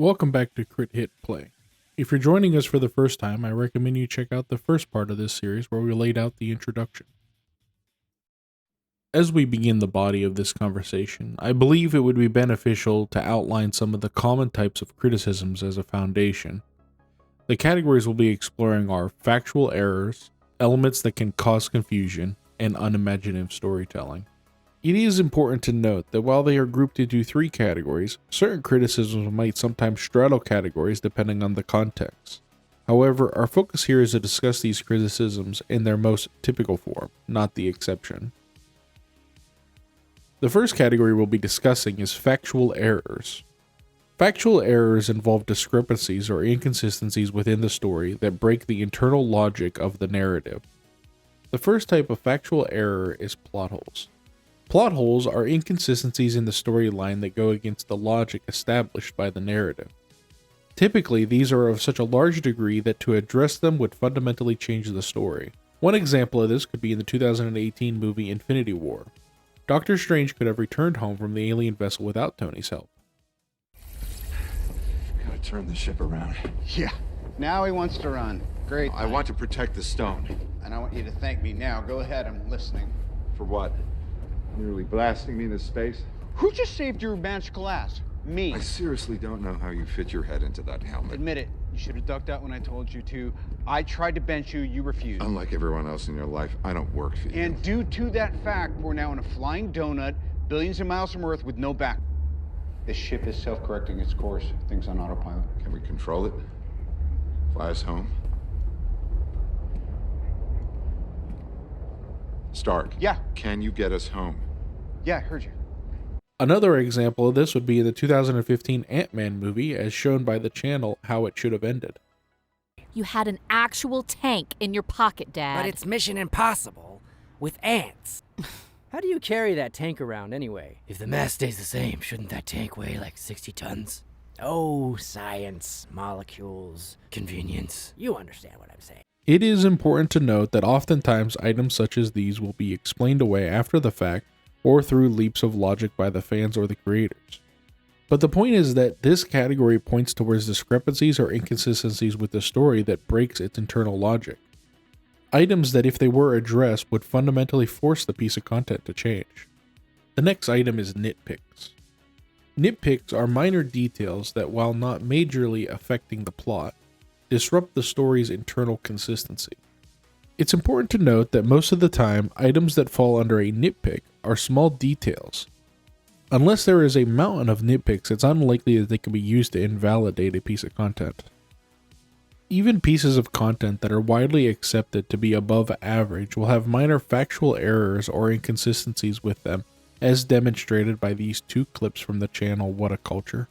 Welcome back to Crit Hit Play. If you're joining us for the first time, I recommend you check out the first part of this series where we laid out the introduction. As we begin the body of this conversation, I believe it would be beneficial to outline some of the common types of criticisms as a foundation. The categories we'll be exploring are factual errors, elements that can cause confusion, and unimaginative storytelling. It is important to note that while they are grouped into three categories, certain criticisms might sometimes straddle categories depending on the context. However, our focus here is to discuss these criticisms in their most typical form, not the exception. The first category we'll be discussing is factual errors. Factual errors involve discrepancies or inconsistencies within the story that break the internal logic of the narrative. The first type of factual error is plot holes. Plot holes are inconsistencies in the storyline that go against the logic established by the narrative. Typically, these are of such a large degree that to address them would fundamentally change the story. One example of this could be in the 2018 movie Infinity War. Doctor Strange could have returned home from the alien vessel without Tony's help. Gotta turn the ship around. Yeah, now he wants to run. Great. I want to protect the stone. And I want you to thank me now. Go ahead, I'm listening. For what? Nearly blasting me into space? Who just saved your magical ass? Me. I seriously don't know how you fit your head into that helmet. Admit it. You should have ducked out when I told you to. I tried to bench you, you refused. Unlike everyone else in your life, I don't work for you. And due to that fact, we're now in a flying donut, billions of miles from Earth with no back. This ship is self-correcting its course. Things on autopilot. Can we control it? Fly us home? Stark. Yeah. Can you get us home? Yeah, I heard you. Another example of this would be in the 2015 Ant-Man movie, as shown by the channel How It Should Have Ended. You had an actual tank in your pocket, Dad. But it's Mission Impossible with ants. How do you carry that tank around anyway? If the mass stays the same, shouldn't that tank weigh like 60 tons? Oh, science, molecules, convenience. You understand what I'm saying. It is important to note that oftentimes items such as these will be explained away after the fact or through leaps of logic by the fans or the creators. But the point is that this category points towards discrepancies or inconsistencies with the story that breaks its internal logic. Items that, if they were addressed, would fundamentally force the piece of content to change. The next item is nitpicks. Nitpicks are minor details that, while not majorly affecting the plot, disrupt the story's internal consistency. It's important to note that most of the time, items that fall under a nitpick are small details. Unless there is a mountain of nitpicks, it's unlikely that they can be used to invalidate a piece of content. Even pieces of content that are widely accepted to be above average will have minor factual errors or inconsistencies with them, as demonstrated by these two clips from the channel What a Culture.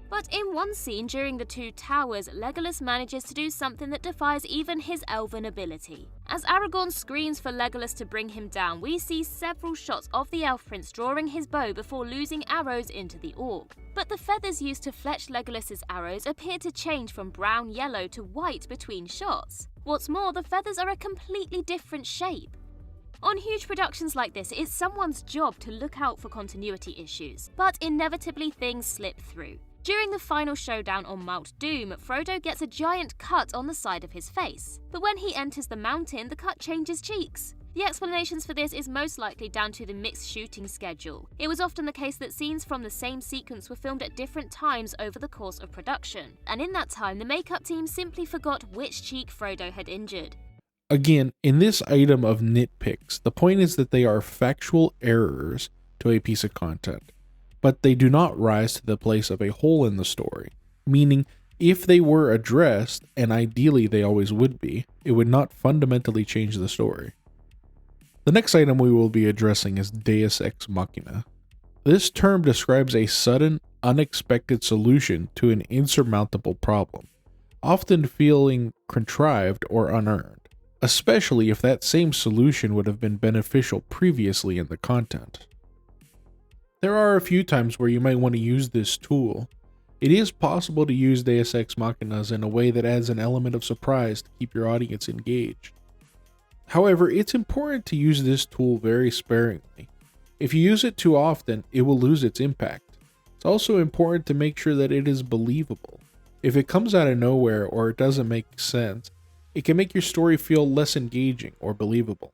But in one scene during the Two Towers, Legolas manages to do something that defies even his elven ability. As Aragorn screams for Legolas to bring him down, we see several shots of the elf prince drawing his bow before losing arrows into the orc. But the feathers used to fletch Legolas's arrows appear to change from brown-yellow to white between shots. What's more, the feathers are a completely different shape. On huge productions like this, it's someone's job to look out for continuity issues, but inevitably things slip through. During the final showdown on Mount Doom, Frodo gets a giant cut on the side of his face. But when he enters the mountain, the cut changes cheeks. The explanations for this is most likely down to the mixed shooting schedule. It was often the case that scenes from the same sequence were filmed at different times over the course of production, and in that time the makeup team simply forgot which cheek Frodo had injured. Again, in this item of nitpicks, the point is that they are factual errors to a piece of content, but they do not rise to the place of a hole in the story, meaning if they were addressed, and ideally they always would be, it would not fundamentally change the story. The next item we will be addressing is Deus Ex Machina. This term describes a sudden, unexpected solution to an insurmountable problem, often feeling contrived or unearned, especially if that same solution would have been beneficial previously in the content. There are a few times where you might want to use this tool. It is possible to use Deus Ex Machinas in a way that adds an element of surprise to keep your audience engaged. However, it's important to use this tool very sparingly. If you use it too often, it will lose its impact. It's also important to make sure that it is believable. If it comes out of nowhere or it doesn't make sense, it can make your story feel less engaging or believable.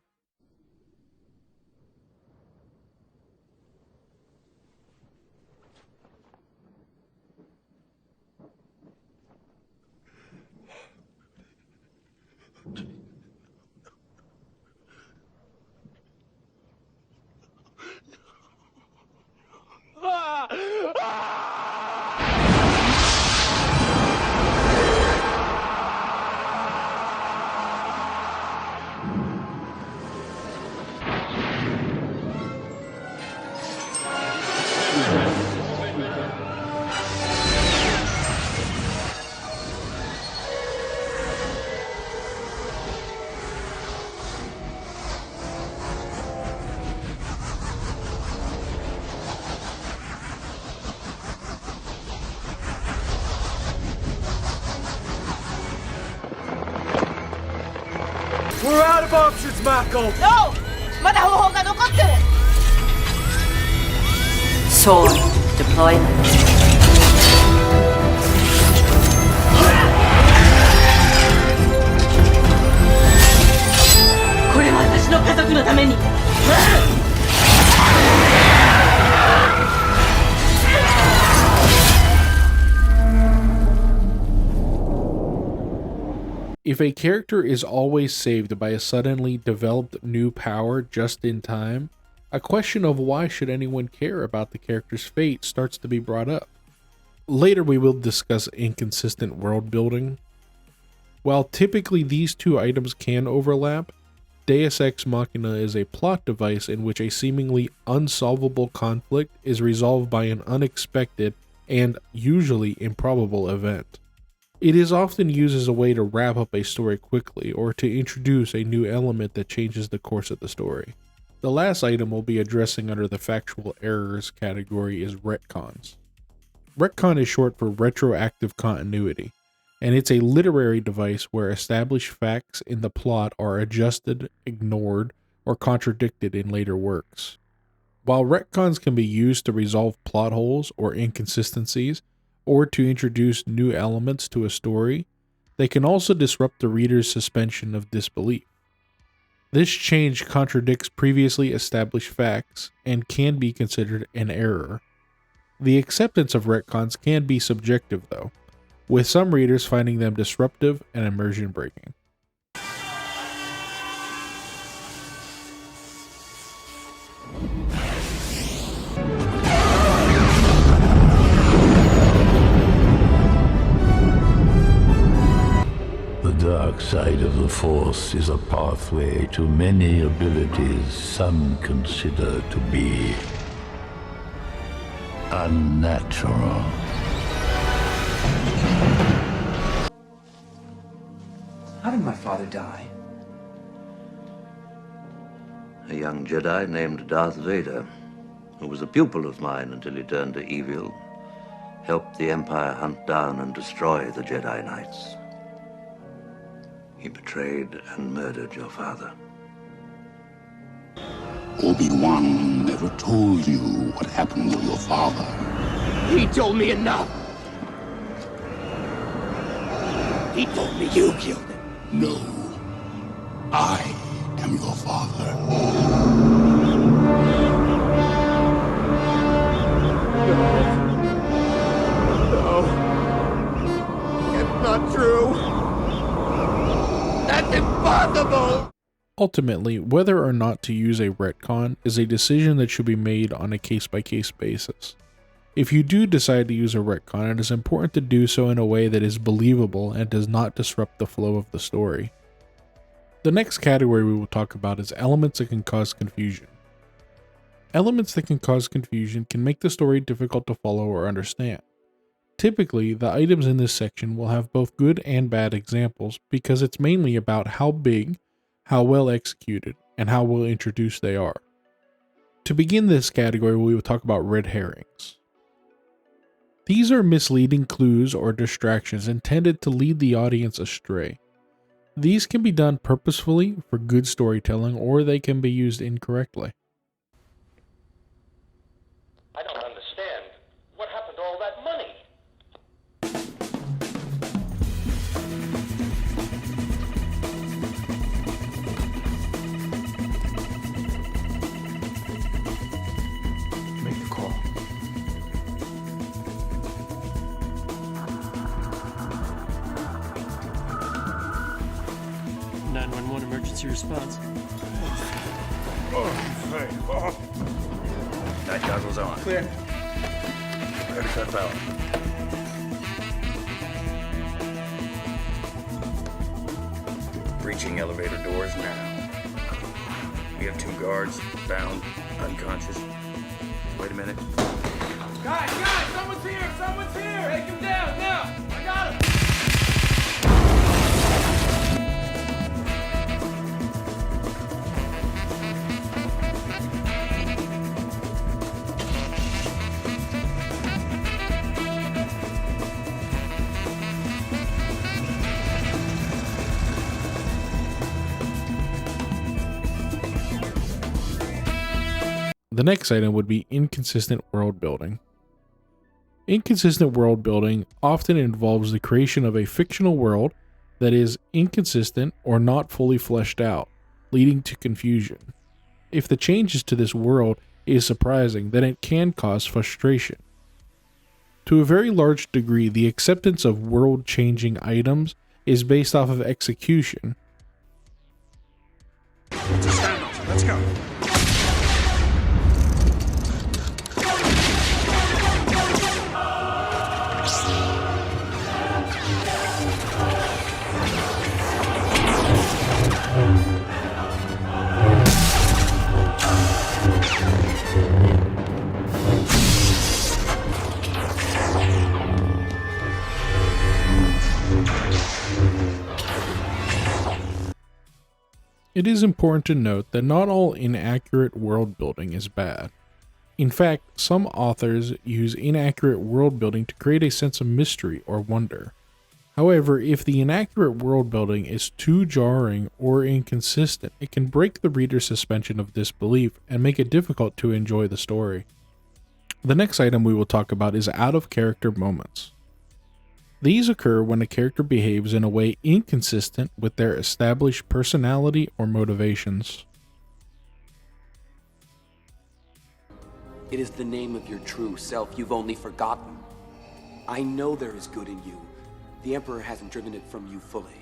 We're out of options, Mako! No! まだ方法が残ってる Sword deployment. これは私の家族のために If a character is always saved by a suddenly developed new power just in time, a question of why should anyone care about the character's fate starts to be brought up. Later we will discuss inconsistent world building. While typically these two items can overlap, Deus Ex Machina is a plot device in which a seemingly unsolvable conflict is resolved by an unexpected and usually improbable event. It is often used as a way to wrap up a story quickly or to introduce a new element that changes the course of the story. The last item we'll be addressing under the factual errors category is retcons. Retcon is short for retroactive continuity, and it's a literary device where established facts in the plot are adjusted, ignored, or contradicted in later works. While retcons can be used to resolve plot holes or inconsistencies, or to introduce new elements to a story, they can also disrupt the reader's suspension of disbelief. This change contradicts previously established facts and can be considered an error. The acceptance of retcons can be subjective though, with some readers finding them disruptive and immersion breaking. The dark side of the Force is a pathway to many abilities some consider to be unnatural. How did my father die? A young Jedi named Darth Vader, who was a pupil of mine until he turned to evil, helped the Empire hunt down and destroy the Jedi Knights. He betrayed and murdered your father. Obi-Wan never told you what happened to your father. He told me enough. He told me you killed him. No. I am your father. No. It's not true. That's impossible! Ultimately, whether or not to use a retcon is a decision that should be made on a case-by-case basis. If you do decide to use a retcon, it is important to do so in a way that is believable and does not disrupt the flow of the story. The next category we will talk about is elements that can cause confusion. Elements that can cause confusion can make the story difficult to follow or understand. Typically, the items in this section will have both good and bad examples because it's mainly about how big, how well executed, and how well introduced they are. To begin this category, we will talk about red herrings. These are misleading clues or distractions intended to lead the audience astray. These can be done purposefully for good storytelling, or they can be used incorrectly. I don't understand. What happened emergency response. Night goggles on. Clear. Ready to cut power. Breaching elevator doors now. We have 2 guards, bound, unconscious. Wait a minute. Guys, someone's here! Someone's here! Take him down, now! I got him! The next item would be inconsistent world building. Inconsistent world building often involves the creation of a fictional world that is inconsistent or not fully fleshed out, leading to confusion. If the changes to this world is surprising, then it can cause frustration. To a very large degree, the acceptance of world-changing items is based off of execution. Let's go. It is important to note that not all inaccurate world building is bad. In fact, some authors use inaccurate world building to create a sense of mystery or wonder. However, if the inaccurate world building is too jarring or inconsistent, it can break the reader's suspension of disbelief and make it difficult to enjoy the story. The next item we will talk about is out-of-character moments. These occur when a character behaves in a way inconsistent with their established personality or motivations. It is the name of your true self you've only forgotten. I know there is good in you. The Emperor hasn't driven it from you fully.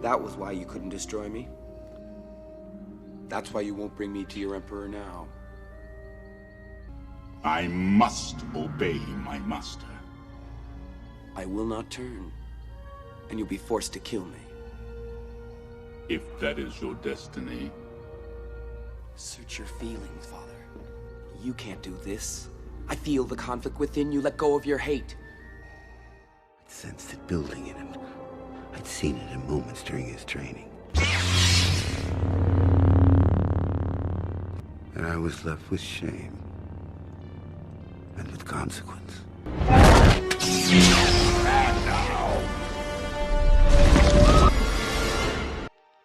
That was why you couldn't destroy me. That's why you won't bring me to your Emperor now. I must obey my master. I will not turn, and you'll be forced to kill me. If that is your destiny. Search your feelings, Father. You can't do this. I feel the conflict within you. Let go of your hate. I sensed it building in him. I'd seen it in moments during his training. And I was left with shame. And with consequence.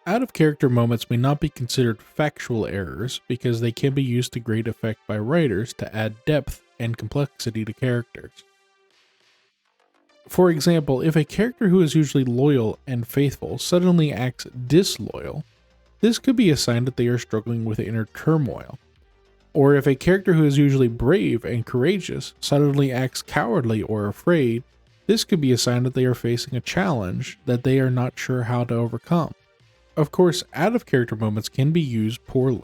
Out-of-character moments may not be considered factual errors because they can be used to great effect by writers to add depth and complexity to characters. For example, if a character who is usually loyal and faithful suddenly acts disloyal, this could be a sign that they are struggling with inner turmoil. Or if a character who is usually brave and courageous suddenly acts cowardly or afraid, this could be a sign that they are facing a challenge that they are not sure how to overcome. Of course, out-of-character moments can be used poorly.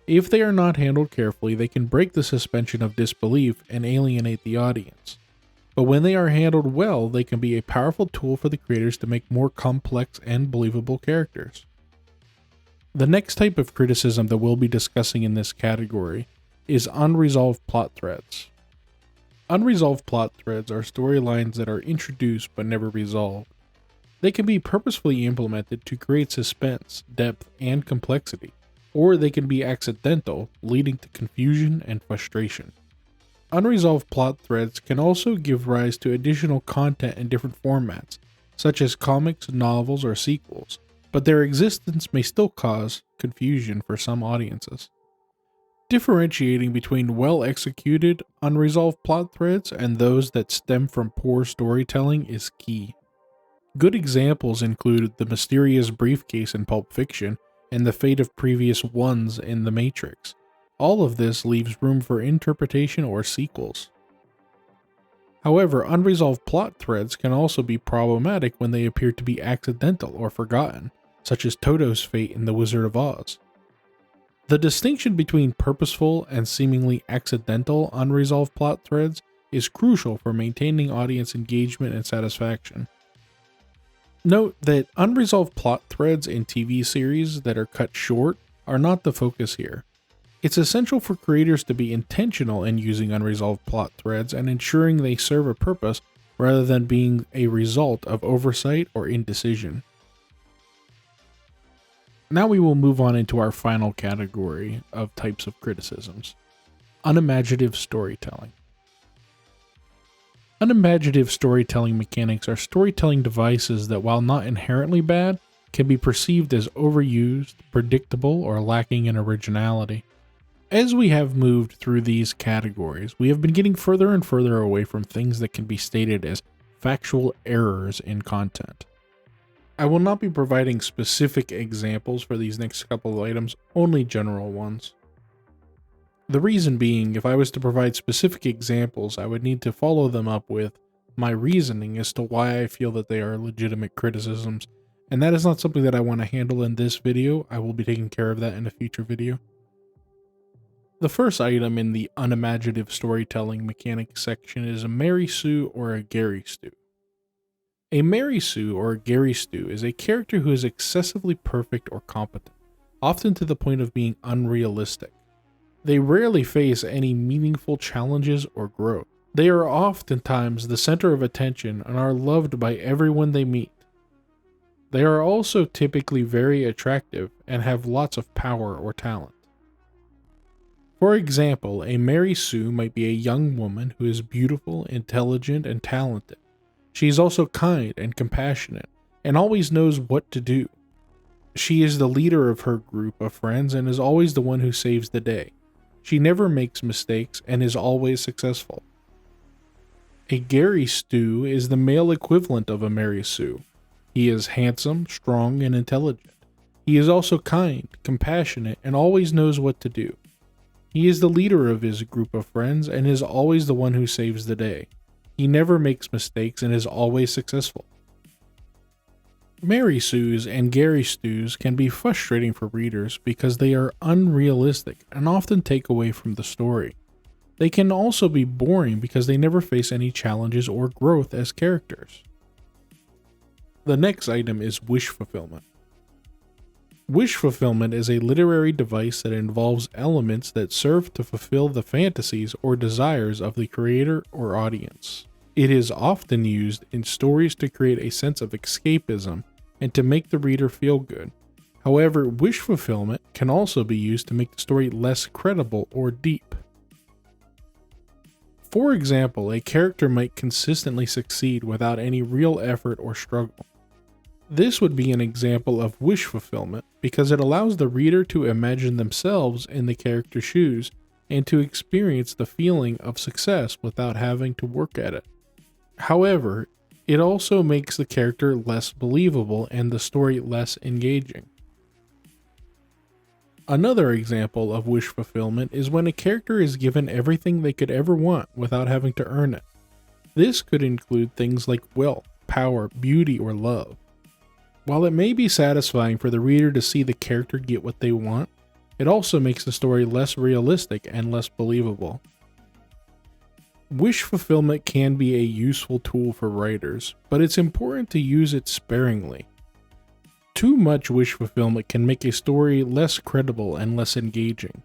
If they are not handled carefully, they can break the suspension of disbelief and alienate the audience. But when they are handled well, they can be a powerful tool for the creators to make more complex and believable characters. The next type of criticism that we'll be discussing in this category is unresolved plot threads. Unresolved plot threads are storylines that are introduced but never resolved. They can be purposefully implemented to create suspense, depth, and complexity, or they can be accidental, leading to confusion and frustration. Unresolved plot threads can also give rise to additional content in different formats, such as comics, novels, or sequels, but their existence may still cause confusion for some audiences. Differentiating between well-executed, unresolved plot threads and those that stem from poor storytelling is key. Good examples include the mysterious briefcase in Pulp Fiction and the fate of previous ones in The Matrix. All of this leaves room for interpretation or sequels. However, unresolved plot threads can also be problematic when they appear to be accidental or forgotten, such as Toto's fate in The Wizard of Oz. The distinction between purposeful and seemingly accidental unresolved plot threads is crucial for maintaining audience engagement and satisfaction. Note that unresolved plot threads in TV series that are cut short are not the focus here. It's essential for creators to be intentional in using unresolved plot threads and ensuring they serve a purpose rather than being a result of oversight or indecision. Now we will move on into our final category of types of criticisms: unimaginative storytelling. Unimaginative storytelling mechanics are storytelling devices that, while not inherently bad, can be perceived as overused, predictable, or lacking in originality. As we have moved through these categories, we have been getting further and further away from things that can be stated as factual errors in content. I will not be providing specific examples for these next couple of items, only general ones. The reason being, if I was to provide specific examples, I would need to follow them up with my reasoning as to why I feel that they are legitimate criticisms, and that is not something that I want to handle in this video. I will be taking care of that in a future video. The first item in the unimaginative storytelling mechanic section is a Mary Sue or a Gary Stu. A Mary Sue or a Gary Stu is a character who is excessively perfect or competent, often to the point of being unrealistic. They rarely face any meaningful challenges or growth. They are oftentimes the center of attention and are loved by everyone they meet. They are also typically very attractive and have lots of power or talent. For example, a Mary Sue might be a young woman who is beautiful, intelligent, and talented. She is also kind and compassionate, and always knows what to do. She is the leader of her group of friends and is always the one who saves the day. She never makes mistakes and is always successful. A Gary Stu is the male equivalent of a Mary Sue. He is handsome, strong, and intelligent. He is also kind, compassionate, and always knows what to do. He is the leader of his group of friends and is always the one who saves the day. He never makes mistakes and is always successful. Mary Sues and Gary Stus can be frustrating for readers because they are unrealistic and often take away from the story. They can also be boring because they never face any challenges or growth as characters. The next item is wish fulfillment. Wish fulfillment is a literary device that involves elements that serve to fulfill the fantasies or desires of the creator or audience. It is often used in stories to create a sense of escapism and to make the reader feel good. However, wish fulfillment can also be used to make the story less credible or deep. For example, a character might consistently succeed without any real effort or struggle. This would be an example of wish fulfillment because it allows the reader to imagine themselves in the character's shoes and to experience the feeling of success without having to work at it. However, it also makes the character less believable and the story less engaging. Another example of wish fulfillment is when a character is given everything they could ever want without having to earn it. This could include things like wealth, power, beauty, or love. While it may be satisfying for the reader to see the character get what they want, it also makes the story less realistic and less believable. Wish fulfillment can be a useful tool for writers, but it's important to use it sparingly. Too much wish fulfillment can make a story less credible and less engaging.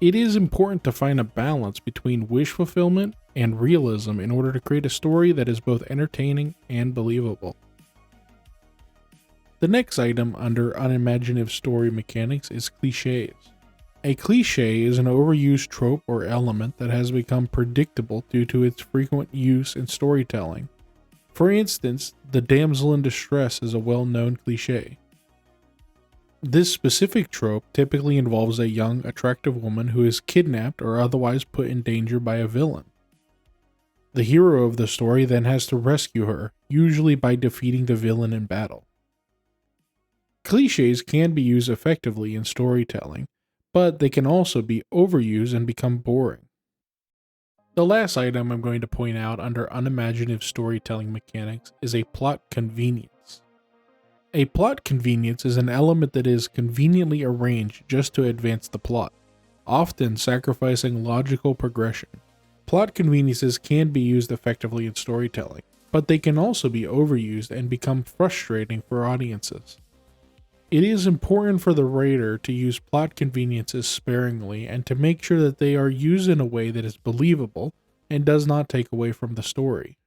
It is important to find a balance between wish fulfillment and realism in order to create a story that is both entertaining and believable. The next item under unimaginative story mechanics is cliches. A cliche is an overused trope or element that has become predictable due to its frequent use in storytelling. For instance, the damsel in distress is a well-known cliche. This specific trope typically involves a young, attractive woman who is kidnapped or otherwise put in danger by a villain. The hero of the story then has to rescue her, usually by defeating the villain in battle. Cliches can be used effectively in storytelling, but they can also be overused and become boring. The last item I'm going to point out under unimaginative storytelling mechanics is a plot convenience. A plot convenience is an element that is conveniently arranged just to advance the plot, often sacrificing logical progression. Plot conveniences can be used effectively in storytelling, but they can also be overused and become frustrating for audiences. It is important for the writer to use plot conveniences sparingly and to make sure that they are used in a way that is believable and does not take away from the story.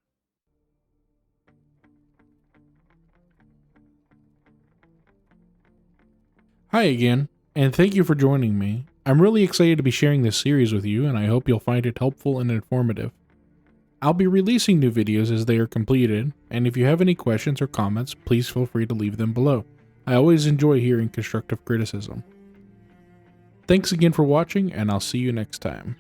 Hi again, and thank you for joining me. I'm really excited to be sharing this series with you, and I hope you'll find it helpful and informative. I'll be releasing new videos as they are completed, and if you have any questions or comments, please feel free to leave them below. I always enjoy hearing constructive criticism. Thanks again for watching, and I'll see you next time.